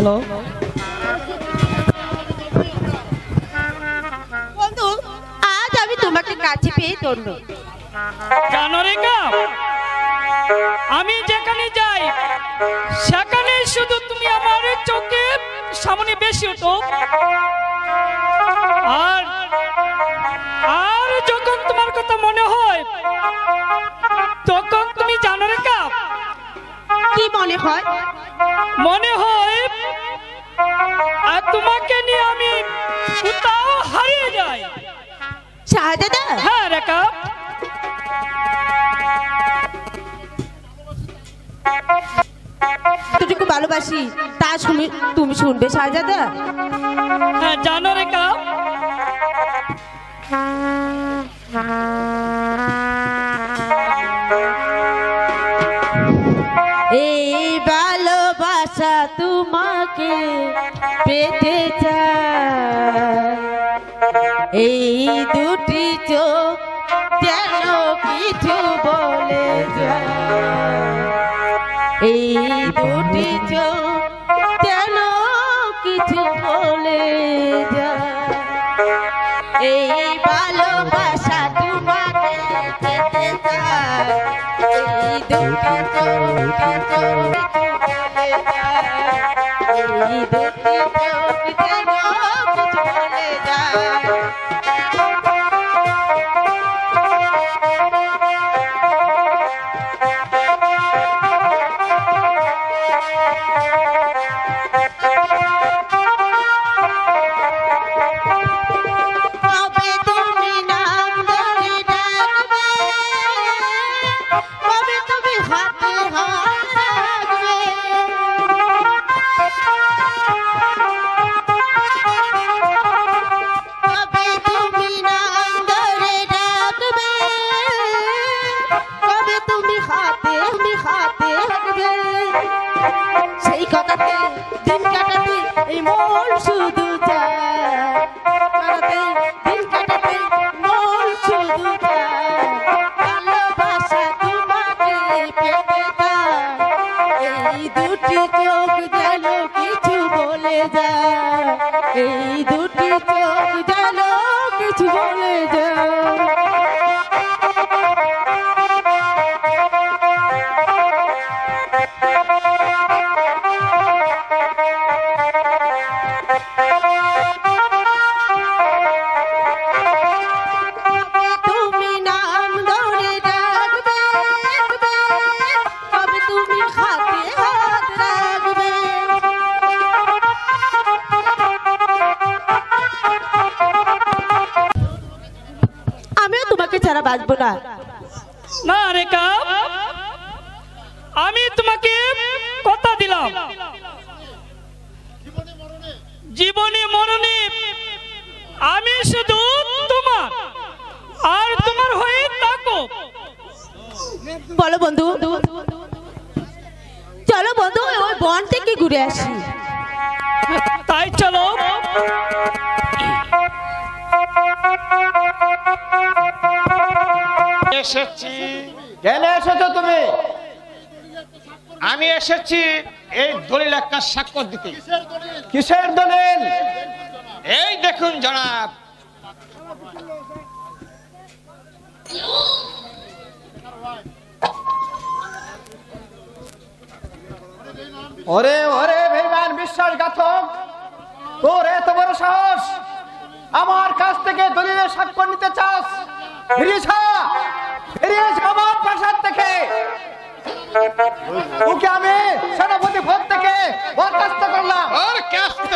Hello বন্ধু, আজ আমি তোমাকে কাছে পেয়ে ধন্য। জানো রেখা, আমি যেখানে যাই সেখানে শুধু তুমি আমার চোখের সামনে বেশি হতো। আর আর যখন তোমার কথা মনে হয় তখন তুমি জানো রেখা, কি মনে হয়? মনে হয় আর তোমাকে নিয়ে আমি কোথাও হারিয়ে যাই। শাহজাদা, হ্যাঁ রেখা, তোকে ভালোবাসি তা শুনে তুমি শুনবে শাহজাদা। হ্যাঁ জানো রেখা, এই ভালোবাসা তোমাকে পেতে চায়, এই দুটি চোখ যেন কিছু বলে যায়, এই দুটি চোখ যেন কিছু বলে যায়, এই ভালোবাসা তোমাকে পেতে চায়, এই দুটি চোখ যেন কিছু বলে যায়, এই দুটি চোখ যেন কিছু বলে যায়। কবে তুমি নাম ধরে ডাকবে, কবে তুমি হাতে হাত রাখবে, কবে তুমি নাম ধরে ডাকবে, কবে তুমি হাতে রাখবে, সেই কথাতে দিন কাটাতে এই মন শুধু চায়, কাটাতে দিন কাটাতে মন শুধু চায়, ভালোবাসা তোমাকে পেতে চায়, এই দুটি চোখ যেন কিছু বলে যায়, এই দুটি চোখ যেন কিছু বলে যায়। তুমি নাম ধরে ডাকবে, কবে তুমি হাতে হাত রাখবে, আমিও তোমাকে ছাড়া বাঁচবো না। না রেখা, আমি তোমাকে কথা দিলাম জীবনে মরণে আমি শুধু তোমার আর তোমার হয়ে থাকো। বলো বন্ধু, চলো বন্ধু ওই বন থেকে ঘুরে আসি। তাই চলো। এসেছি। কেন এসেছো তুমি? আমি এসেছি এই দলিল একটা স্বাক্ষর দিতে। কিসের দলিল? এই দেখুন জনাব, ওরে ওরে বেঈমান বিশ্বাসঘাতক, তোর এত বড় সাহস, আমার কাছ থেকে দলিলের স্বাক্ষর নিতে চাস? ফিরিয়ে আমার প্রাসাদ থেকে। ওকে আমি সেনাপতি পদ থেকে বরখাস্ত করলাম। ওর কাস্ত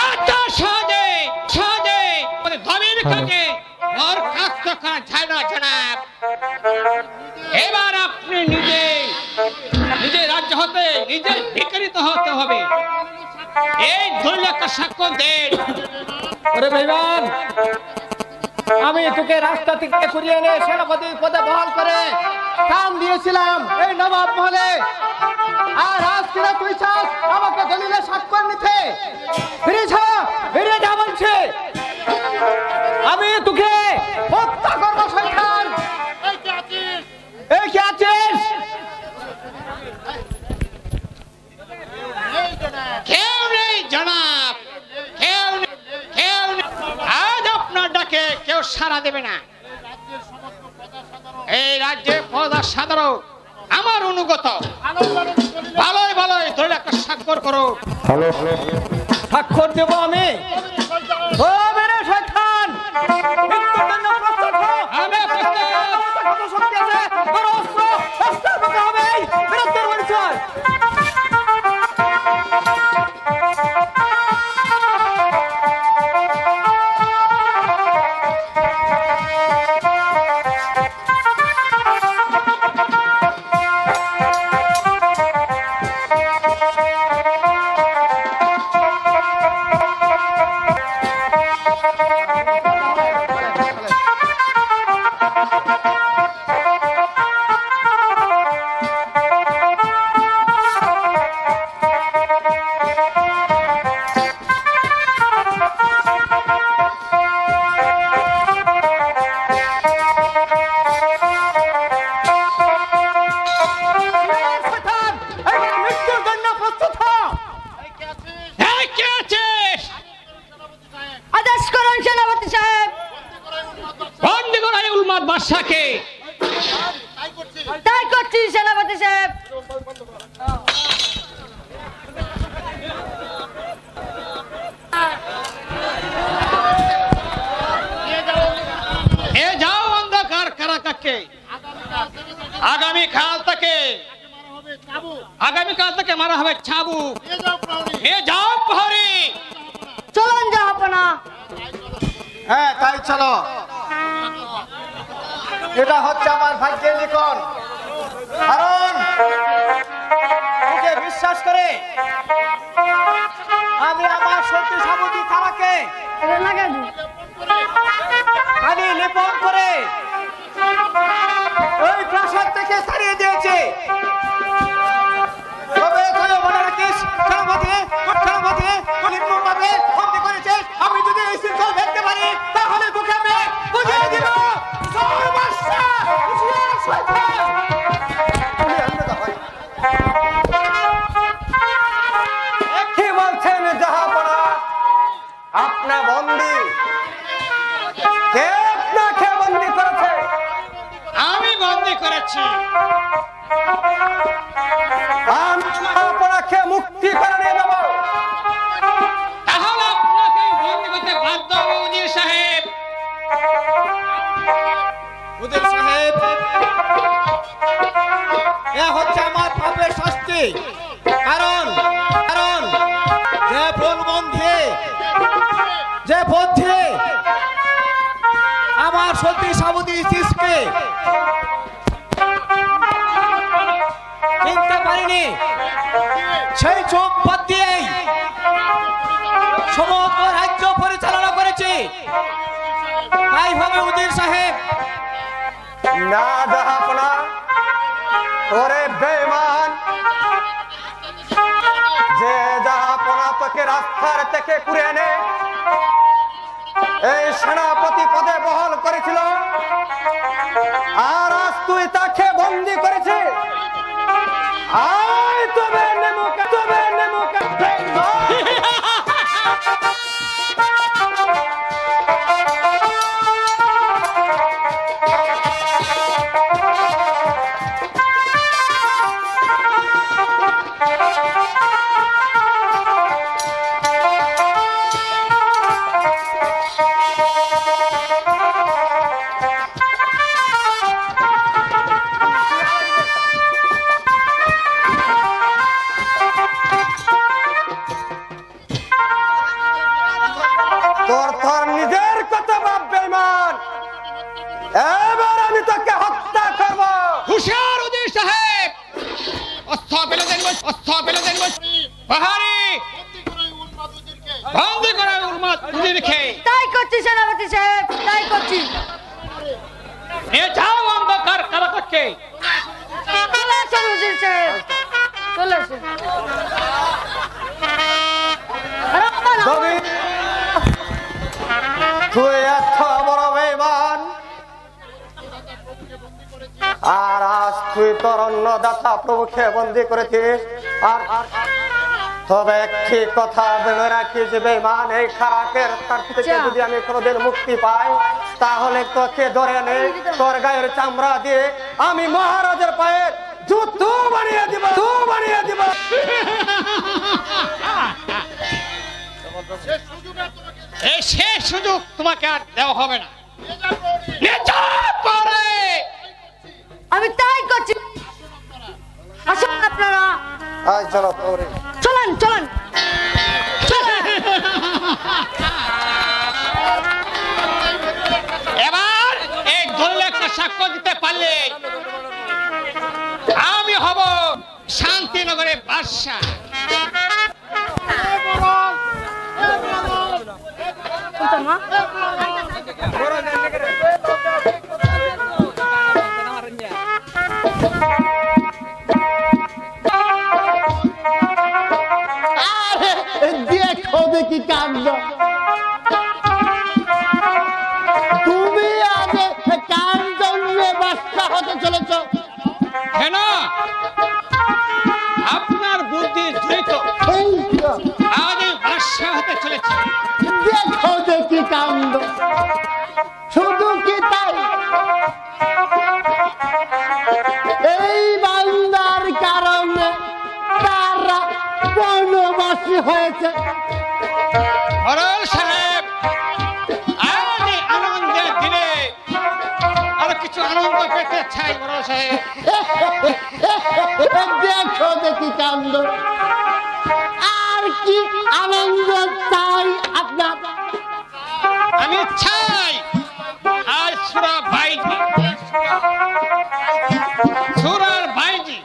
এত সহজে সহজে মানে ধমির কাছে বরখাস্ত করা যায় না জনাব। এবার আপনি নিজে রাজ্য হতে নিজের বিকৃত হতে হবে। এই দলিল একটা স্বাক্ষর দেন। ওরে বেঈমান, আমি তোকে রাস্তা থেকে ঘুরিয়ে এনে সেনাপতি পদে বহাল করে কাম দিয়েছিলাম এই নবাব মহলে, আর আজ কিনা তুই চাস আমাকে দলিলে স্বাক্ষর নিতে? ফিরে যা বলছে। আমি তোকে হত্যা করবো শয়তান। এই কে আছিস? দেবে না। এই রাজ্যের প্রজা সাধারণ আমার অনুগত। ভালোই ভালোই ধরে একটা স্বাক্ষর করো। স্বাক্ষর দেব আমি। ও মেরে শয়তান, মৃত্যুর জন্য প্রস্তুত হও। আমি প্রস্তুত। কত শক্তি আছে, বড় অস্ত্র, অস্ত্রের মধ্যে হবে বীরত্বের পরিচয়। আগামীকাল থেকে মারা হবে চাবুক। যাও প্রহরী। চলুন জাহাপনা। হ্যাঁ তাই চলো। এটা হচ্ছে আমার ভাগ্যের লিখন। কারণ বিশ্বাস করে আমি আমার সত্যি সামুদ্রিক তারাকে আমি লেপন করে ওই প্রাসাদ থেকে ছাড়িয়ে দিয়েছি। আমি যদি এই শৃঙ্খল ভেঙতে পারি তাহলে তোকে আমি বুঝিয়ে দিব। কি বলছেন জাহাপনা? আপনার বন্দী কে? আপনাকে বন্দী করেছে? আমি বন্দী করেছি। আমি আপনাকে মুক্তি করে নিয়ে দেব। তাহলে আপনাকে বন্দী করতে বাধ্য হব উজির সাহেব। উজির সাহেব, এ হচ্ছে আমার পাপের শাস্তি। কারণ যে প্রলবন্ধে যে পথে আমার সত্যি সাবুদ্রী শিশকে চিনতে পারিনি, সেই চোখ বাদ দিয়েই সমগ্র রাজ্য পরিচালনা করেছি। তাই হবে উজির সাহেব। না জাহাপনা, ওরে বেঈমান, যে জাহাপনা তোকে রাস্তার থেকে কুড়ে এনে এই সেনাপতি পদে বহাল করেছিল, আর আজ তুই তাকে বন্দী করেছিস। আয় তবে নেমুকা, তবে নেমুকা। তোর নিজের কথা ভাব বেঈমান। এবার আমি তোকে হত্যা করব। হুশিয়ার উজির সাহেব, অস্ত্র ফেলে দেন, অস্ত্র ফেলে দেন। প্রহরী, বন্দী করে উন্মাদ উজিরকে। তাই করছি সেনাপতি সাহেব, তাই করছি। নিয়ে যাও অন্ধকার কারাগারকে। চলে আসুন উজির সাহেব, চলে আসুন। তুই এত বড় বেঈমান, আর আজ তুই তোর অন্নদাতা প্রভুকে বন্দী করেছিস। আর তবে একটি কথা মনে রাখিস বেঈমান, এই কারাগার থেকে যদি আমি কোনোদিন মুক্তি পাই তাহলে তোকে ধরে নে, তোর গায়ের চামড়া দিয়ে আমি মহারাজের পায়ে জুতো বানিয়ে দিব, বানিয়ে দিব। এই শেষ সুযোগ তোমাকে আর দেওয়া হবে না। আমি তাই করছি। আসুন আপনারা, আয় চলো প্রহরী। চলেন চলেন। এবার এই দলিল একটা সাক্ষ্য দিতে পারলে আমি হব শান্তিনগরের বাদশা। দেখো দেখি কাণ্ড, তুমি আগে কাণ্ড নিয়ে বাচ্চা হতে চলেছ কেন? আপনার বুদ্ধি দ্রুত, আজ বাদশা হতে চলেছে। দেখো দেখি কাণ্ড, শুধু কি তাই, এই বান্দার কারণে তারা বনবাসী হয়েছে। হরল সাহেব, আজ এই আনন্দের দিনে আরো কিছু আনন্দ পেতে চাই। হরল সাহেব, দেখো দেখি কাণ্ড, আর কি আনন্দ চাই আপনার? আমি চাই আজ সুরা বাইজি, সুরার বাইজি।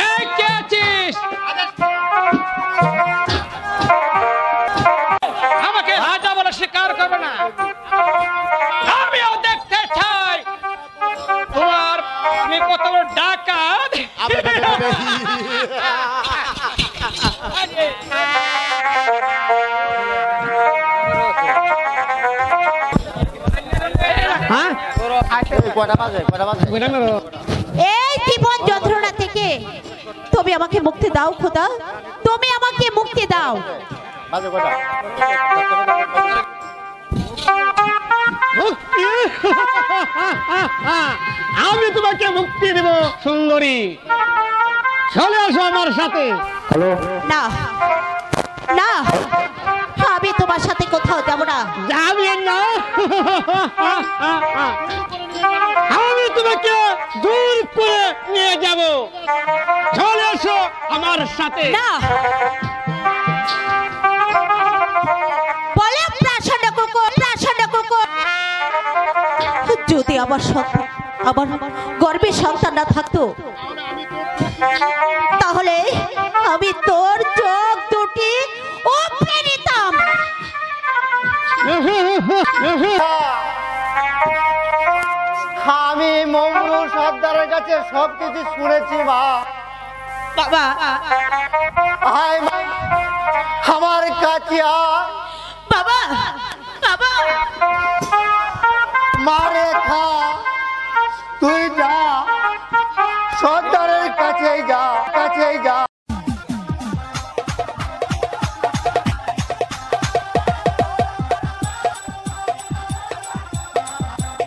এই কে আছিস? আমাকে রাজা বলে স্বীকার করবে না। আমিও দেখতে চাই তোমার তুমি কত বড় ডাকাত। এই জীবন যন্ত্রণা থেকে তুমি আমাকে মুক্তি দাও খোদা, তুমি আমাকে মুক্তি দাও। আমি তোমাকে মুক্তি দেব সুন্দরী, চলে আসো আমার সাথে। না না, আমি তোমার সাথে কোথাও যাব না। যাবে না, আমি তোমাকে দূর করে নিয়ে যাব, চলে আসো আমার সাথে। না, বলে প্রাসাদ কুকুর, প্রাসাদ কুকুর। যদি আমার সন্তান, আমার গর্ভের সন্তান না থাকতো, তাহলে আমি তোর চোখ দুটি উপড়ে নিতাম। আমি মঙ্গল সর্দারের কাছে সবকিছু শুনেছি মা। বাবা, আয় মা, আমার কাছে আয়। বাবা, বাবা, মারে খা, তুই যা সর্দারের কাছেই যা, কাছেই যা।